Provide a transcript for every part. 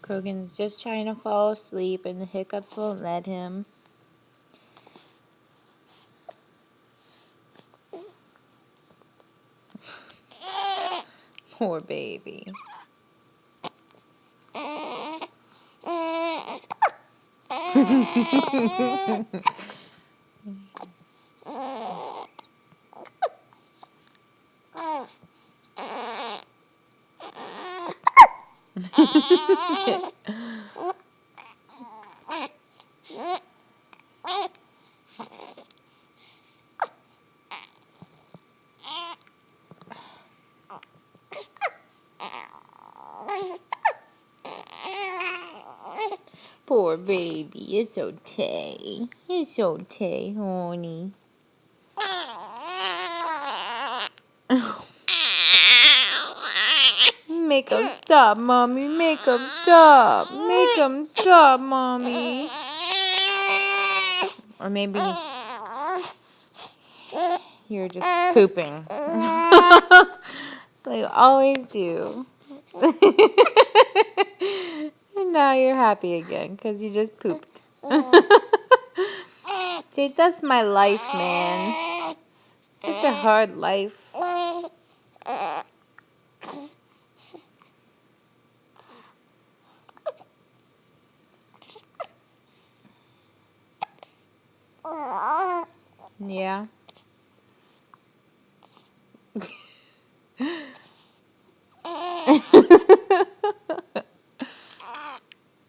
Krogan's just trying to fall asleep and the hiccups won't let him. Poor baby. Poor baby. It's okay. It's okay, honey. Make him stop, Mommy. Make him stop. Make him stop, Mommy. Or maybe you're just pooping. Like you always do. And now you're happy again because you just pooped. See, that's my life, man. Such a hard life. Yeah.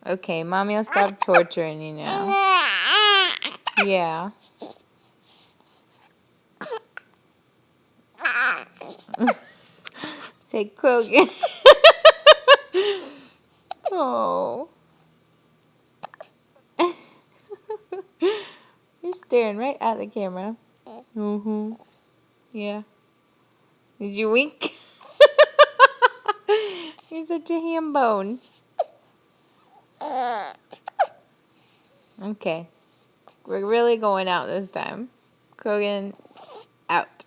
Okay, Mommy will stop torturing you now. Yeah. Say Krogan. Oh. You're staring right at the camera. Yeah. Did you wink? You're such a ham bone. Okay. We're really going out this time. Krogan, out.